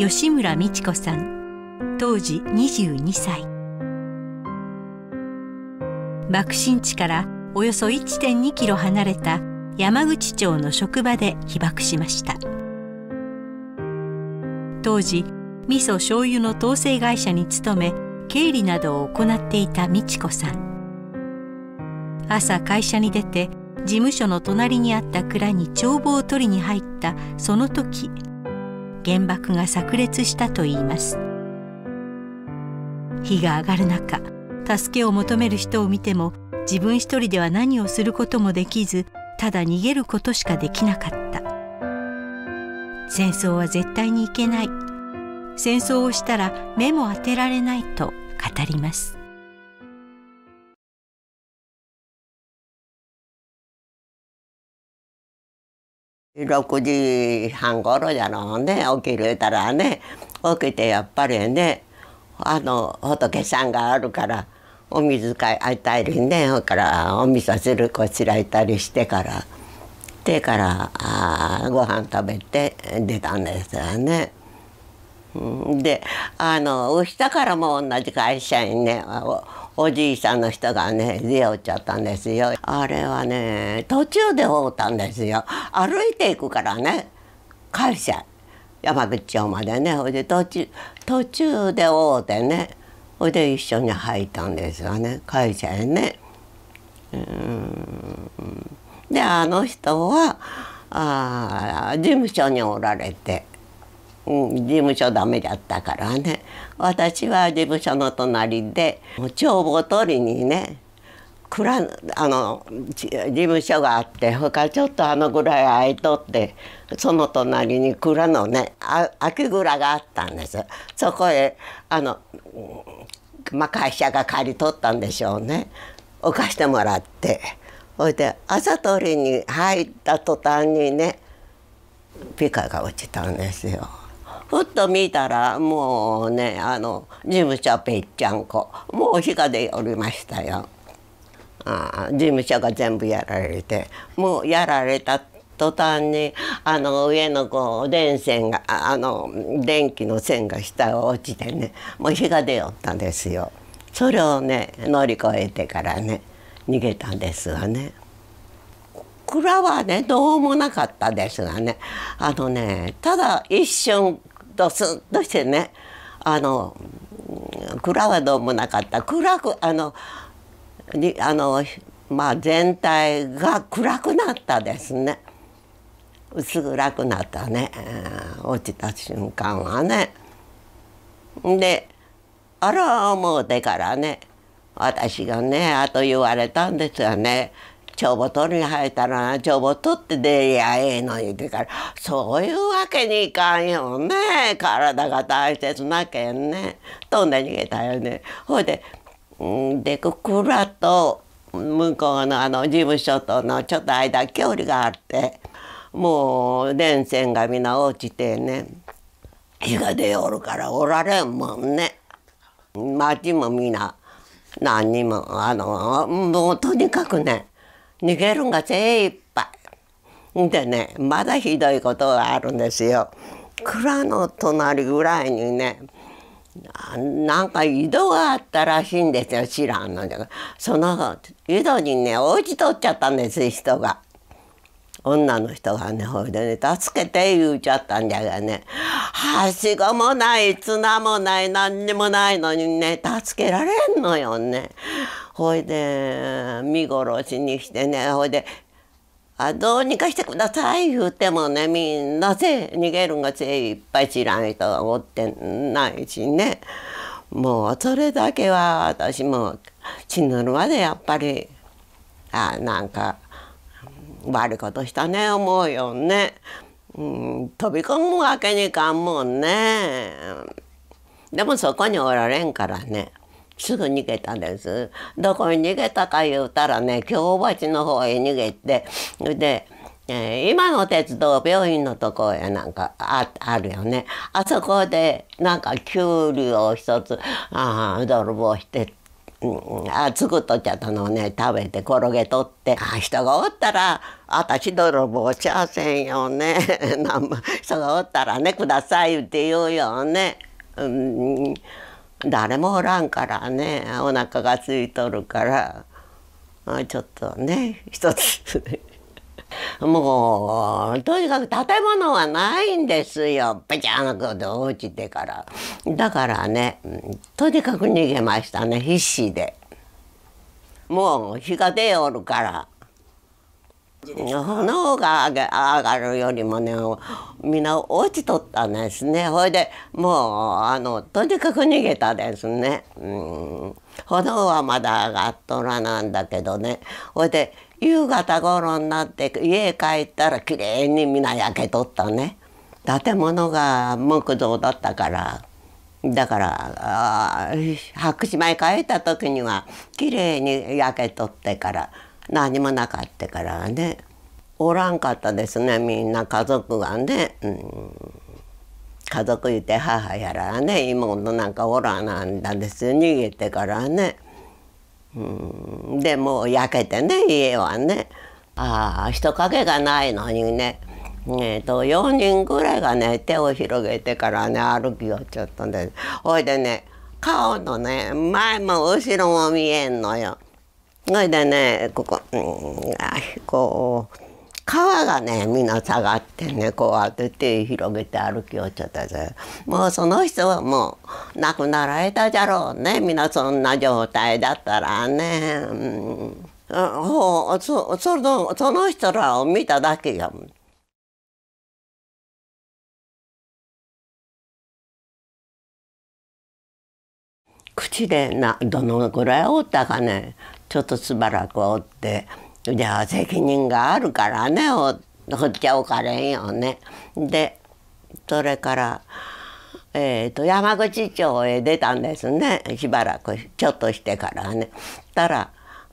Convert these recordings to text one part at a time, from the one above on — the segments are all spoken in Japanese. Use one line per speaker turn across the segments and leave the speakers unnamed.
吉村美智子さん、当時22歳。爆心地からおよそ 1.2 キロ離れた山口町の職場で被爆しました。当時味噌醤油の統制会社に勤め、経理などを行っていた美智子さん。朝会社に出て事務所の隣にあった蔵に帳簿を取りに入ったその時、原爆が炸裂したといいます。火が上がる中、助けを求める人を見ても自分一人では何をすることもできず、ただ逃げることしかできなかった。戦争は絶対にいけない。戦争をしたら目も当てられないと語ります。
6時半頃じゃろうね、起きれたらね、起きてやっぱりね、仏さんがあるからお水かいたりね、それからお味噌汁こしらえたりしてから、ご飯食べて出たんですよね。で下からも同じ会社にね、おじいさんの人がね出会っちゃったんですよ。あれはね途中で会うたんですよ。歩いていくからね、会社山口町までね。ほいで途中で会うてね、ほいで一緒に入ったんですよね、会社へね。であの人は事務所におられて、事務所ダメだったからね、私は事務所の隣で帳簿取りにね、事務所があって、ほかちょっとぐらい空いとって、その隣に蔵のね空き蔵があったんです。そこへ会社が借り取ったんでしょうね。置かしてもらって、それで朝取りに入った途端にねピカが落ちたんですよ。ふっと見たらもうね事務所ぺっちゃんこ、もう火が出おりましたよ。事務所が全部やられて、もうやられた途端に上の電線が電気の線が下へ落ちてね、もう火が出よったんですよ。それをね乗り越えてからね逃げたんですがね。蔵はねどうもなかったですがね、ただ一瞬ドスッとしてね、蔵はどうもなかった。暗く全体が暗くなったですね。薄暗くなったね、落ちた瞬間はね。であら思うてからね、私がねあと言われたんですよね。帳簿取りに入ったら帳簿取って出りゃええのにってから、そういうわけにいかんよね、体が大切なけんね。飛んで逃げたよね。ほいで蔵と向こうの事務所とのちょっと間距離があって、もう電線がみんな落ちてね、火が出おるからおられんもんね。町もみんな何にももうとにかくね逃げるんが精一杯でね、まだひどいことがあるんですよ。蔵の隣ぐらいにねなんか井戸があったらしいんですよ、知らんのだから。その井戸にね落ちとっちゃったんです人が。女の人がね、ほいでね助けて言うちゃったんじゃがね、はしごもない綱もない何にもないのにね助けられんのよね。ほいで見殺しにしてね、ほいでどうにかしてください言うてもね、みんな逃げるんが精一杯、知らん人がおってないしね。もうそれだけは私も死ぬまでやっぱりなんか悪いことしたね思うよね。飛び込むわけにいかんもんね。でもそこにおられんからねすぐ逃げたんです。どこに逃げたか言うたらね、京橋の方へ逃げて、で、今の鉄道病院のとこへなんかあるよね。あそこでなんか給料を一つ泥棒して作っとっちゃったのをね食べて転げとって人がおったら私泥棒しゃせんよね人がおったらねくださいって言うよね、誰もおらんからねお腹が空いとるからちょっとね一つもうとにかく建物はないんですよぺちゃんと落ちてから。だからねとにかく逃げましたね必死で。もう日が出おるから炎が上がるよりもねみんな落ちとったんですね。ほいでもうとにかく逃げたですね。炎はまだ上がっとらなんだけどね。ほいで夕方頃になって家帰ったらきれいにみんな焼けとったね。建物が木造だったから。だから白紙前帰った時にはきれいに焼けとってから何もなかったからねおらんかったですねみんな家族がね、家族いて母やらね妹なんかおらなんだですよ逃げてからね、でもう焼けてね家はね人影がないのにね4人ぐらいがね手を広げてからね歩きよっちゃったんでほいでね顔のね前も後ろも見えんのよ。それでねこう皮がねみんな下がってねこうやって手広げて歩きよっちゃったでもうその人はもう亡くなられたじゃろうねみんなそんな状態だったらね、その人らを見ただけが。口でどのぐらいおったかねちょっとしばらくおってじゃあ責任があるからねほっちゃおかれんよね。でそれから、山口町へ出たんですねしばらくちょっとしてからね。たら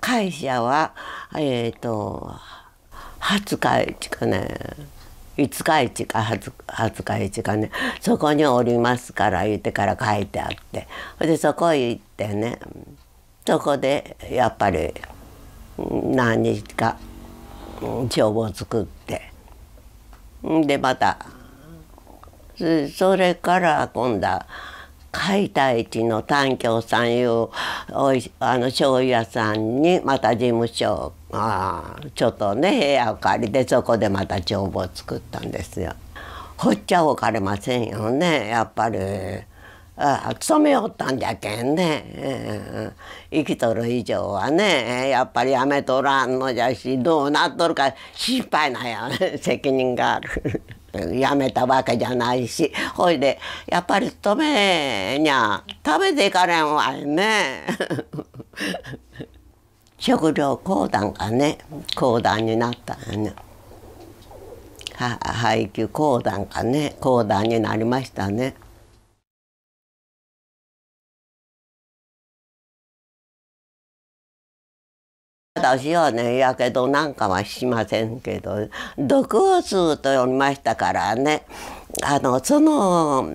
会社は20日市かね5日市か20日市かねそこにおりますから言ってから書いてあってでそこへ行ってねそこでやっぱり何日か帳簿を作ってでまたそれから今度は解体地の丹京さんいう醤油屋さんにまた事務所ちょっとね部屋を借りてそこでまた帳簿を作ったんですよ。ほっちゃおかれませんよねやっぱり。勤めよったんじゃけんね、生きとる以上はねやっぱりやめとらんのじゃしどうなっとるか心配なんやね責任があるやめたわけじゃないしほいでやっぱり勤めにゃ食べていかれんわいね食料公団がね公団になったんね配給公団がね公団になりましたね。私はねやけどなんかはしませんけど毒を吸うとおりましたからねその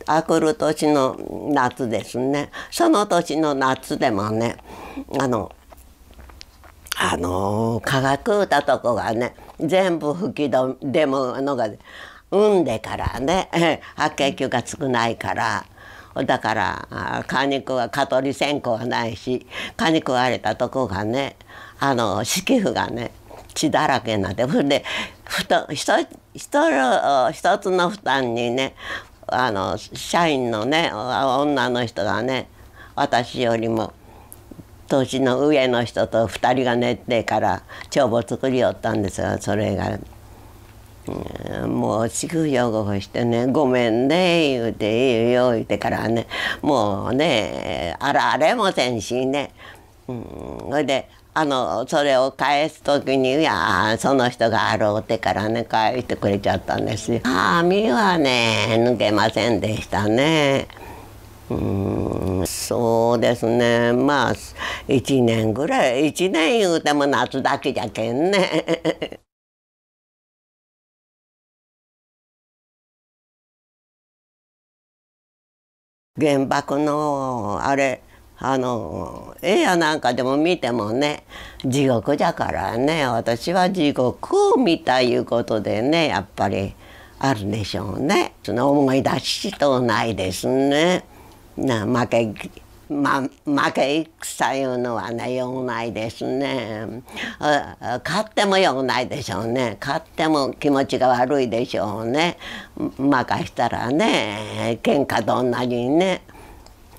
あくる年の夏ですねその年の夏でもね科学歌とこがね全部吹きでものが産んでからね白血球が少ないから。だから果肉は蚊取り線香はないし蚊に食われたとこがね敷布がね血だらけになってそれで一つの負担にね社員のね女の人がね私よりも年の上の人と2人が寝てから帳簿作りよったんですよそれが。もう祝福をしてね「ごめんね」言うて「いいよ」言うてからねもうねあれもせんしね、それでそれを返す時に「いやその人が洗うてからね返してくれちゃったんですよ。髪はね抜けませんでしたね。そうですねまあ1年ぐらい1年言うても夏だけじゃけんね原爆のあれ映画なんかでも見てもね地獄じゃからね、私は地獄を見たいうことでねやっぱりあるでしょうね。その思い出しとないですね。負け戦いうのはねようないですね。勝ってもようないでしょうね。勝っても気持ちが悪いでしょうね。負かしたらね喧嘩と同じにね。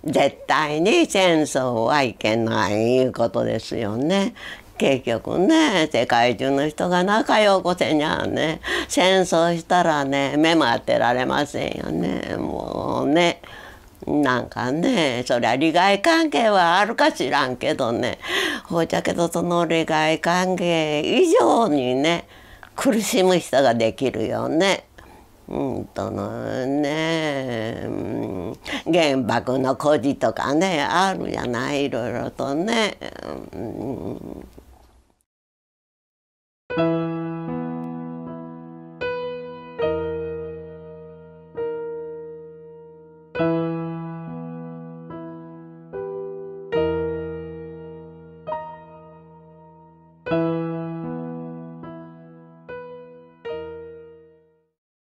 絶対に戦争はいけないいうことですよね。結局ね世界中の人が仲良くせにゃね戦争したらね目も当てられませんよね。もうねなんかねそりゃ利害関係はあるか知らんけどね、ほいじゃけどその利害関係以上にね苦しむ人ができるよね。原爆の孤児とかねあるじゃない、いろいろとね。